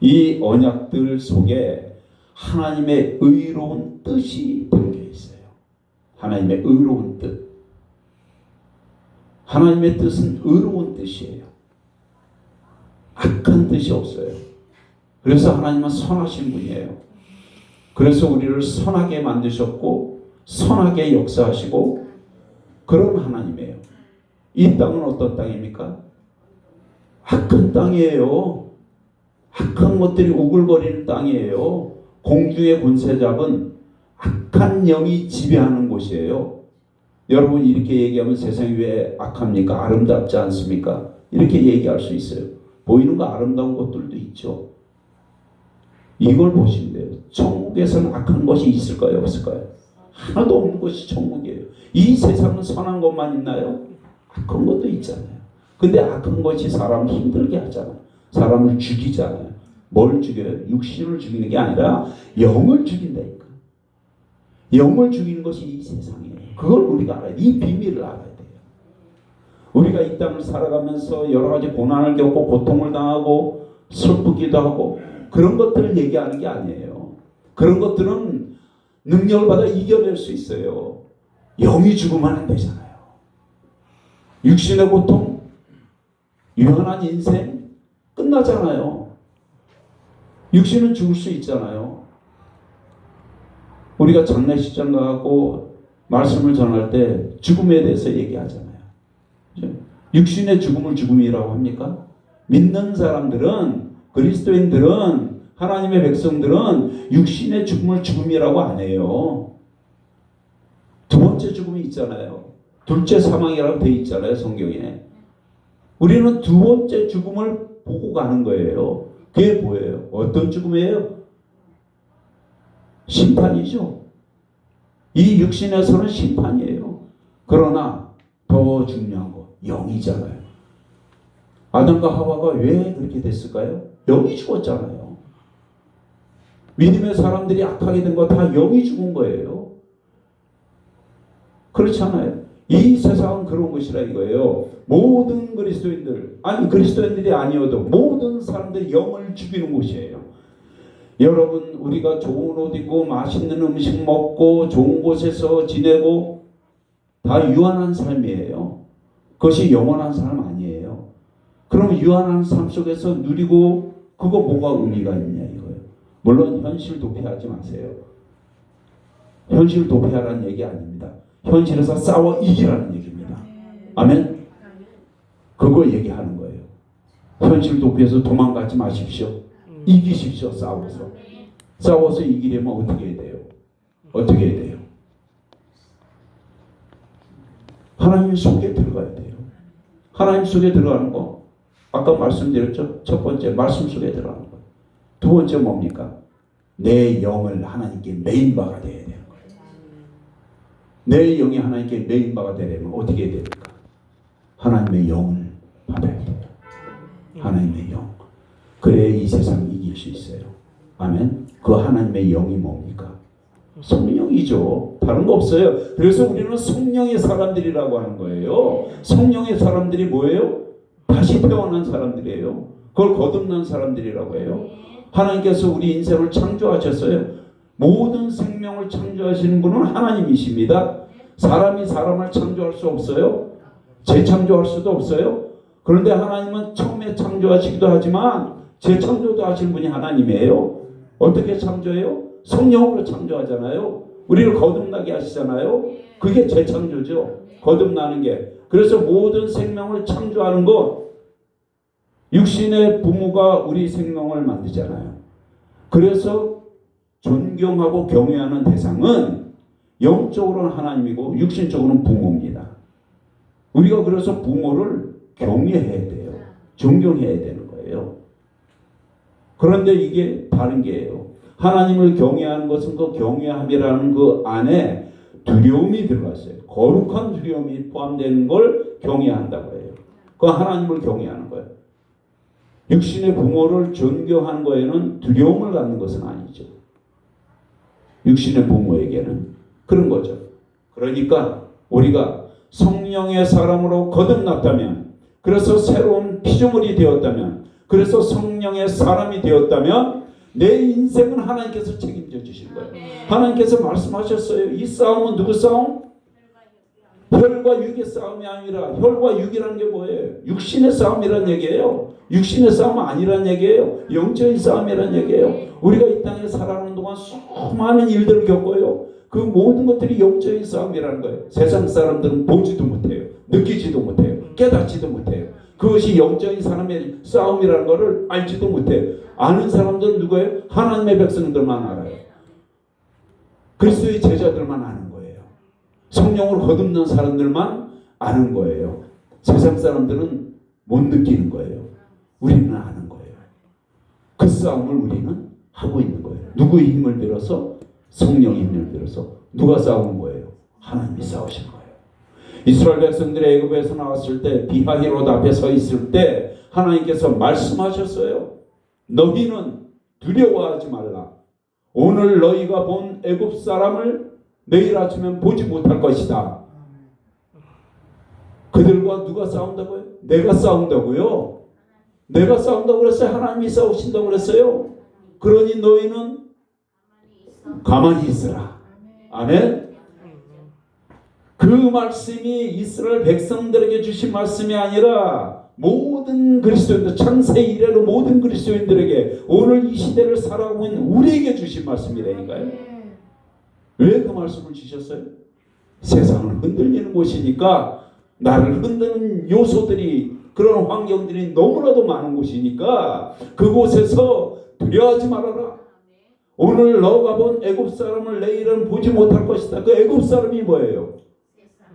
이 언약들 속에 하나님의 의로운 뜻이 담겨 있어요. 하나님의 의로운 뜻. 하나님의 뜻은 의로운 뜻이에요. 악한 뜻이 없어요. 그래서 하나님은 선하신 분이에요. 그래서 우리를 선하게 만드셨고 선하게 역사하시고 그런 하나님이에요. 이 땅은 어떤 땅입니까? 악한 땅이에요. 악한 것들이 우글거리는 땅이에요. 공중의 권세 잡은 악한 영이 지배하는 곳이에요. 여러분 이렇게 얘기하면 세상이 왜 악합니까? 아름답지 않습니까? 이렇게 얘기할 수 있어요. 보이는 거 아름다운 것들도 있죠. 이걸 보시면 돼요. 천국에서는 악한 것이 있을까요? 없을까요? 하나도 없는 것이 천국이에요. 이 세상은 선한 것만 있나요? 악한 것도 있잖아요. 근데 악한 것이 사람을 힘들게 하잖아요. 사람을 죽이잖아요. 뭘 죽여요? 육신을 죽이는 게 아니라 영을 죽인다니까. 영을 죽이는 것이 이 세상이에요. 그걸 우리가 알아야 돼요. 이 비밀을 알아야 돼요. 우리가 이 땅을 살아가면서 여러 가지 고난을 겪고 고통을 당하고 슬프기도 하고 그런 것들을 얘기하는 게 아니에요. 그런 것들은 능력을 받아 이겨낼 수 있어요. 영이 죽으면 안 되잖아요. 육신의 고통, 유한한 인생 끝나잖아요. 육신은 죽을 수 있잖아요. 우리가 장례식장 가고 말씀을 전할 때 죽음에 대해서 얘기하잖아요. 육신의 죽음을 죽음이라고 합니까? 믿는 사람들은, 그리스도인들은, 하나님의 백성들은 육신의 죽음을 죽음이라고 안 해요. 두 번째 죽음이 있잖아요. 둘째 사망이라고 되어 있잖아요, 성경에. 우리는 두 번째 죽음을 보고 가는 거예요. 그게 뭐예요? 어떤 죽음이에요? 심판이죠. 이 육신에서는 심판이에요. 그러나 더 중요한 거 영이잖아요. 아담과 하와가 왜 그렇게 됐을까요? 영이 죽었잖아요. 믿음의 사람들이 악하게 된 거 다 영이 죽은 거예요. 그렇지 않아요? 이 세상은 그런 것이라 이거예요. 모든 그리스도인들, 아니 그리스도인들이 아니어도 모든 사람들이 영을 죽이는 곳이에요. 여러분, 우리가 좋은 옷 입고 맛있는 음식 먹고 좋은 곳에서 지내고 다 유한한 삶이에요. 그것이 영원한 삶 아니에요. 그럼 유한한 삶 속에서 누리고 그거 뭐가 의미가 있냐 이거예요. 물론 현실 도피하지 마세요. 현실 도피하라는 얘기 아닙니다. 현실에서 싸워 이기라는 얘기입니다. 아멘? 그거 얘기하는 거예요. 현실 도피해서 도망가지 마십시오. 이기십시오. 싸워서 이기려면 어떻게 해야 돼요? 어떻게 해야 돼요? 하나님 속에 들어가야 돼요. 하나님 속에 들어가는 거 아까 말씀드렸죠? 첫 번째 말씀 속에 들어가는 거. 두 번째 뭡니까? 내 영을 하나님께 메인 바가 되어야 되는 거예요. 내 영이 하나님께 메인 바가 되려면 어떻게 해야 됩니까? 하나님의 영을 받아야 돼요. 하나님의 영. 그래야 이 세상 이길 수 있어요. 아멘. 그 하나님의 영이 뭡니까? 성령이죠. 다른 거 없어요. 그래서 우리는 성령의 사람들이라고 하는 거예요. 성령의 사람들이 뭐예요? 다시 태어난 사람들이에요. 그걸 거듭난 사람들이라고 해요. 하나님께서 우리 인생을 창조하셨어요. 모든 생명을 창조하시는 분은 하나님이십니다. 사람이 사람을 창조할 수 없어요. 재창조할 수도 없어요. 그런데 하나님은 처음에 창조하시기도 하지만 재창조도 하시는 분이 하나님이에요. 어떻게 창조해요? 성령으로 창조하잖아요. 우리를 거듭나게 하시잖아요. 그게 재창조죠. 거듭나는 게. 그래서 모든 생명을 창조하는 것, 육신의 부모가 우리 생명을 만들잖아요. 그래서 존경하고 경외하는 대상은 영적으로는 하나님이고 육신적으로는 부모입니다. 우리가 그래서 부모를 경외해야 돼요. 존경해야 되는 거예요. 그런데 이게 다른 게예요. 하나님을 경외하는 것은 그 경외함이라는 그 안에 두려움이 들어갔어요. 거룩한 두려움이 포함되는 걸 경외한다고 해요. 그 하나님을 경외하는 거예요. 육신의 부모를 존경하는 거에는 두려움을 갖는 것은 아니죠. 육신의 부모에게는 그런 거죠. 그러니까 우리가 성령의 사람으로 거듭났다면, 그래서 새로운 피조물이 되었다면, 그래서 성령의 사람이 되었다면 내 인생은 하나님께서 책임져 주실 거예요. 하나님께서 말씀하셨어요. 이 싸움은 누구 싸움? 혈과 육의 싸움이 아니라, 혈과 육이라는 게 뭐예요? 육신의 싸움이란 얘기예요. 육신의 싸움은 아니란 얘기예요. 영적인 싸움이란 얘기예요. 우리가 이 땅에 살아가는 동안 수많은 일들을 겪어요. 그 모든 것들이 영적인 싸움이라는 거예요. 세상 사람들은 보지도 못해요. 느끼지도 못해요. 깨닫지도 못해요. 그것이 영적인 사람의 싸움이라는 것을 알지도 못해요. 아는 사람들은 누구예요? 하나님의 백성들만 알아요. 그리스도의 제자들만 아는 거예요. 성령으로 거듭난 사람들만 아는 거예요. 세상 사람들은 못 느끼는 거예요. 우리는 아는 거예요. 그 싸움을 우리는 하고 있는 거예요. 누구의 힘을 빌어서? 성령의 힘을 빌어서. 누가 싸우는 거예요? 하나님이 싸우신 거예요. 이스라엘 백성들이 애굽에서 나왔을 때 비하히롯 앞에 서 있을 때 하나님께서 말씀하셨어요. 너희는 두려워하지 말라. 오늘 너희가 본 애굽 사람을 내일 아침엔 보지 못할 것이다. 그들과 누가 싸운다고요? 내가 싸운다고요? 내가 싸운다고 그랬어요? 하나님이 싸우신다고 그랬어요? 그러니 너희는 가만히 있으라. 아멘? 그 말씀이 이스라엘 백성들에게 주신 말씀이 아니라 모든 그리스도인들, 창세 이래로 모든 그리스도인들에게 오늘 이 시대를 살아가고 있는 우리에게 주신 말씀이라니까요. 왜 그 말씀을 주셨어요? 세상을 흔들리는 곳이니까, 나를 흔드는 요소들이, 그런 환경들이 너무나도 많은 곳이니까 그곳에서 두려워하지 말아라. 오늘 너가 본 애굽 사람을 내일은 보지 못할 것이다. 그 애굽 사람이 뭐예요?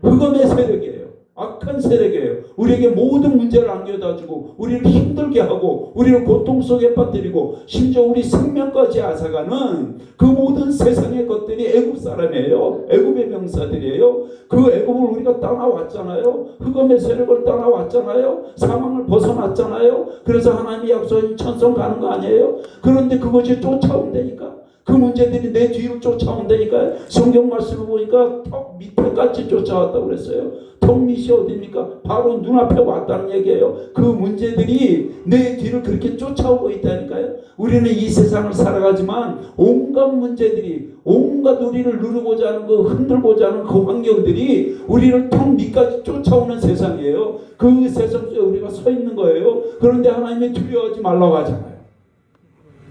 흑암의 세력이에요. 악한 세력이에요. 우리에게 모든 문제를 안겨다주고 우리를 힘들게 하고 우리를 고통 속에 빠뜨리고 심지어 우리 생명까지 앗아가는 그 모든 세상의 것들이 애굽 사람이에요. 애굽의 병사들이에요. 그 애굽을 우리가 떠나왔잖아요. 흑암의 세력을 떠나왔잖아요. 사망을 벗어났잖아요. 그래서 하나님이 약속한 천성 가는 거 아니에요? 그런데 그것이 쫓아온다니까. 그 문제들이 내 뒤를 쫓아온다니까요. 성경 말씀을 보니까 턱 밑에까지 쫓아왔다고 그랬어요. 턱 밑이 어디입니까? 바로 눈앞에 왔다는 얘기예요. 그 문제들이 내 뒤를 그렇게 쫓아오고 있다니까요. 우리는 이 세상을 살아가지만 온갖 문제들이, 온갖 우리를 누르고자 하는 그 흔들고자 하는 그 환경들이 우리를 턱 밑까지 쫓아오는 세상이에요. 그 세상 속에 우리가 서 있는 거예요. 그런데 하나님이 두려워하지 말라고 하잖아요.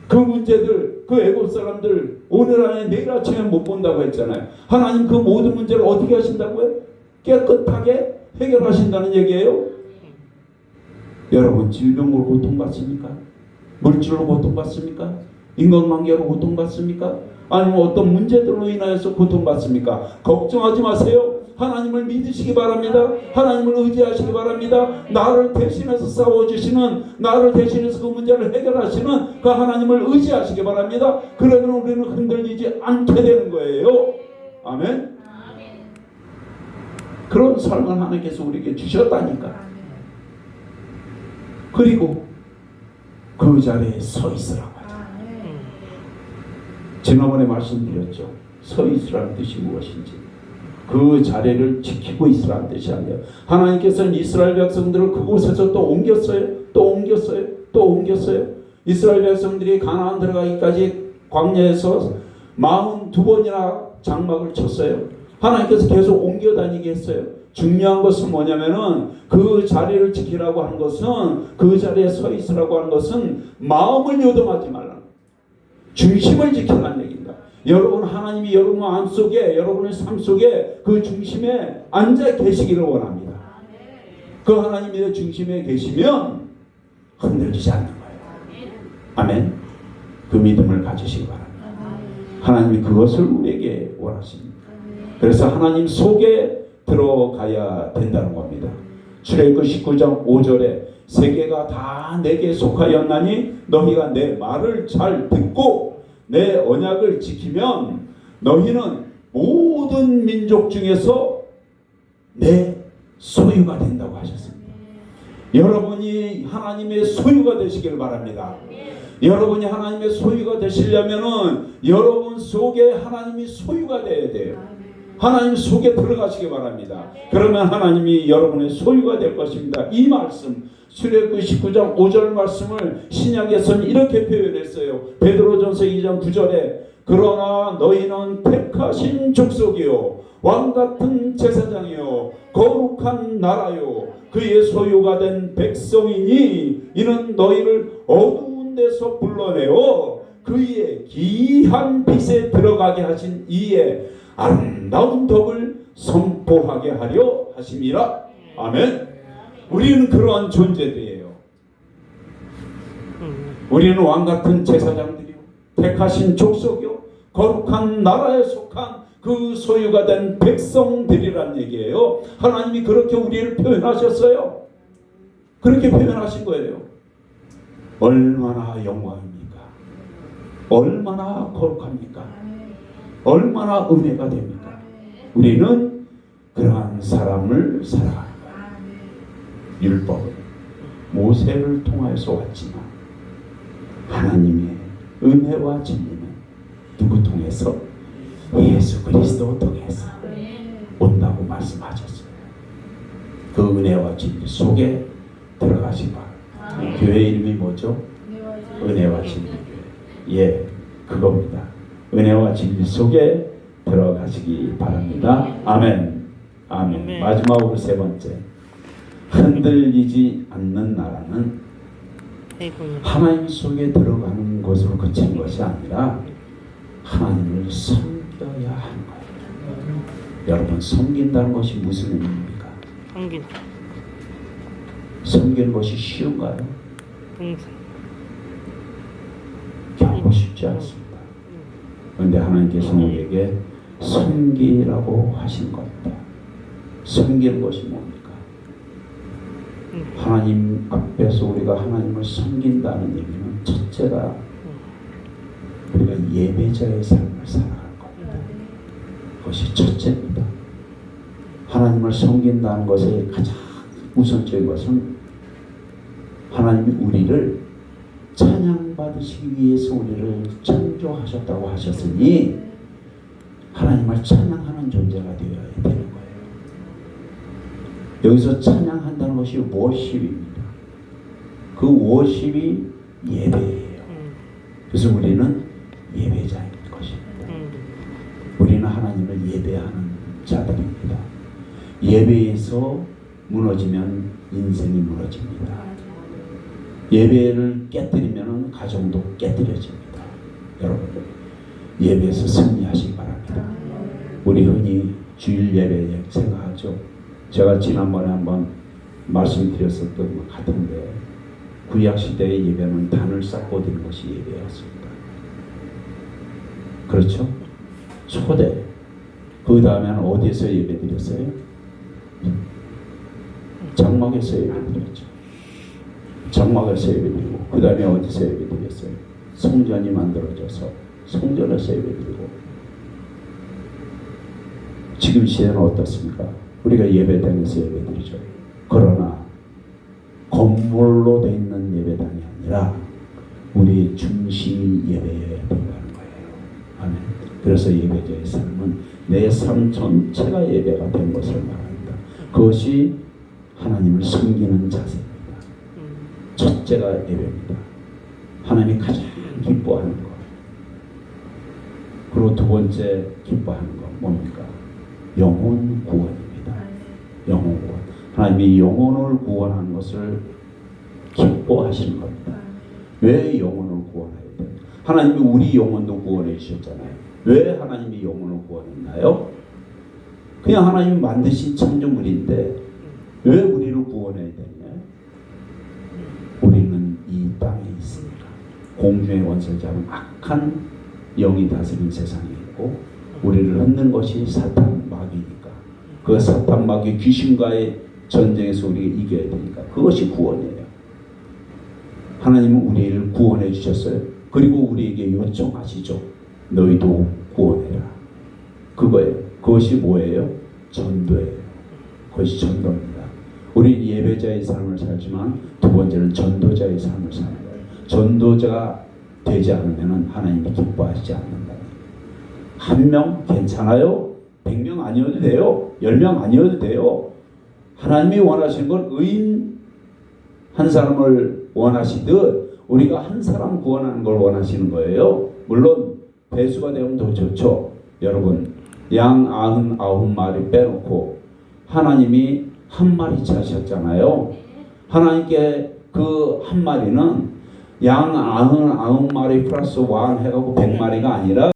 그 문제들, 그 애굽 사람들 오늘 안에 내일 아침에 못 본다고 했잖아요. 하나님 그 모든 문제를 어떻게 하신다고요? 깨끗하게 해결하신다는 얘기예요. 여러분 질병으로 고통받습니까? 물질로 고통받습니까? 인간관계로 고통받습니까? 아니면 어떤 문제들로 인하여서 고통받습니까? 걱정하지 마세요. 하나님을 믿으시기 바랍니다. 하나님을 의지하시기 바랍니다. 나를 대신해서 싸워주시는, 나를 대신해서 그 문제를 해결하시는 그 하나님을 의지하시기 바랍니다. 그러면 우리는 흔들리지 않게 되는 거예요. 아멘. 그런 삶을 하나님께서 우리에게 주셨다니까. 그리고 그 자리에 서 있으라고 하죠. 지난번에 말씀드렸죠. 서 있으라는 뜻이 무엇인지. 그 자리를 지키고 있으라는 뜻이 아니에요. 하나님께서는 이스라엘 백성들을 그곳에서 또 옮겼어요. 또 옮겼어요. 또 옮겼어요. 이스라엘 백성들이 가나안 들어가기까지 광야에서 42번이나 장막을 쳤어요. 하나님께서 계속 옮겨 다니게 했어요. 중요한 것은 뭐냐면은 그 자리를 지키라고 하는 것은, 그 자리에 서 있으라고 하는 것은 마음을 요동하지 말라는 거예요. 중심을 지키라는 얘기입니다. 여러분, 하나님이 여러분 마음속에, 여러분의 삶 속에 그 중심에 앉아 계시기를 원합니다. 그 하나님의 중심에 계시면 흔들리지 않는 거예요. 아멘. 그 믿음을 가지시기 바랍니다. 하나님이 그것을 우리에게 원하십니다. 그래서 하나님 속에 들어가야 된다는 겁니다. 출애굽 19장 5절에 세계가 다 내게 속하였나니 너희가 내 말을 잘 듣고 내 언약을 지키면 너희는 모든 민족 중에서 내 소유가 된다고 하셨습니다. 여러분이 하나님의 소유가 되시길 바랍니다. 여러분이 하나님의 소유가 되시려면은 여러분 속에 하나님이 소유가 돼야 돼요. 하나님 속에 들어가시기 바랍니다. 그러면 하나님이 여러분의 소유가 될 것입니다. 이 말씀, 출애굽 19장 5절 말씀을 신약에서는 이렇게 표현했어요. 베드로전서 2장 9절에 그러나 너희는 택하신 족속이요 왕같은 제사장이요 거룩한 나라요 그의 소유가 된 백성이니 이는 너희를 어두운 데서 불러내어 그의 귀한 빛에 들어가게 하신 이의 아름다운 덕을 선포하게 하려 하심이라. 아멘. 우리는 그러한 존재들이에요. 우리는 왕같은 제사장들이요 택하신 족속이요 거룩한 나라에 속한 그 소유가 된 백성들이란 얘기예요. 하나님이 그렇게 우리를 표현하셨어요. 그렇게 표현하신 거예요. 얼마나 영광입니까? 얼마나 거룩합니까? 얼마나 은혜가 됩니까? 우리는 그러한 사람을 살아가는 거예요. 율법은 모세를 통하여서 왔지만 하나님의 은혜와 진리는 누구 통해서? 예수 그리스도 통해서 온다고 말씀하셨어요. 그 은혜와 진리 속에 들어가시기 바랍니다. 교회 이름이 뭐죠? 은혜와 진리 교회. 예, 그겁니다. 은혜와 진리 속에 들어가시기 바랍니다. 아멘. 아멘. 마지막으로 세 번째, 흔들리지 않는 나라는 하나님 속에 들어가는 것으로 그친 것이 아니라 하나님을 섬겨야 하는 거예요. 여러분, 섬긴다는 것이 무슨 의미입니까? 섬기는 것이 쉬운가요? 결코 쉽지 않습니다. 그런데 하나님께서 우리에게 섬기라고 하신 겁니다. 섬기는 것이 뭡니까? 하나님 앞에서 우리가 하나님을 섬긴다는 얘기는 첫째가 우리가 예배자의 삶을 살아갈 겁니다. 그것이 첫째입니다. 하나님을 섬긴다는 것의 가장 우선적인 것은 하나님이 우리를 찬양받으시기 위해서 우리를 창조하셨다고 하셨으니 하나님을 찬양하는 존재가 되어야 되는 거예요. 여기서 찬양한다는 것이 워십입니다. 그 워십이 예배예요. 그래서 우리는 예배자인 것입니다. 우리는 하나님을 예배하는 자들입니다. 예배에서 무너지면 인생이 무너집니다. 예배를 깨뜨리면 가정도 깨뜨려집니다. 여러분, 예배에서 승리하시기 바랍니다. 우리 흔히 주일 예배 생각하죠. 제가 지난번에 한번 말씀드렸었던 것 같은데 구약시대의 예배는 단을 쌓고 드는 것이 예배였습니다. 그렇죠? 소대. 그 다음에는 어디에서 예배 드렸어요? 장막에서 예배 드렸죠. 장막에서 예배 드리고 그 다음에 어디서 예배 드렸어요? 성전이 만들어져서 성전에서 예배 드리고 지금 시대는 어떻습니까? 우리가 예배당에서 예배 드리죠. 그러나 건물로 되 있는 예배당이 아니라 우리 중심이 예배여야 된다는 거예요. 아멘. 그래서 예배자의 삶은 내 삶 전체가 예배가 된 것을 말합니다. 그것이 하나님을 섬기는 자세입니다. 첫째가 예배입니다. 하나님이 가장 기뻐하는 것. 그리고 두 번째 기뻐하는 것 뭡니까? 영혼 구원입니다. 영혼 구원. 하나님이 영혼을 구원하는 것을 기뻐하시는 겁니다. 왜 영혼을 구원해야 돼요? 하나님이 우리 영혼도 구원해 주셨잖아요. 왜 하나님이 영혼을 구원했나요? 그냥 하나님이 만드신 창조물인데 왜 우리를 구원해야 되냐? 우리는 이 땅에 있으니까 공중의 원수자는 악한 영이 다스린 세상에 있고 우리를 흔든 것이 사탄 마귀니까 그 사탄 마귀 귀신과의 전쟁에서 우리가 이겨야 되니까 그것이 구원이에요. 하나님은 우리를 구원해 주셨어요. 그리고 우리에게 요청하시죠. 너희도 구원해라. 그거예요. 그것이 뭐예요? 전도예요. 그것이 전도입니다. 우리 예배자의 삶을 살지만 두 번째는 전도자의 삶을 사는 거예요. 전도자가 되지 않으면 하나님이 기뻐하시지 않는다. 한 명 괜찮아요? 100명 아니어도 돼요. 10명 아니어도 돼요. 하나님이 원하시는 건 의인 한 사람을 원하시듯 우리가 한 사람 구원하는 걸 원하시는 거예요. 물론 배수가 되면 더 좋죠. 여러분, 양 99마리 빼놓고 하나님이 한 마리 차셨잖아요. 하나님께 그 한 마리는 양 99마리 플러스 1 해가지고 100마리가 아니라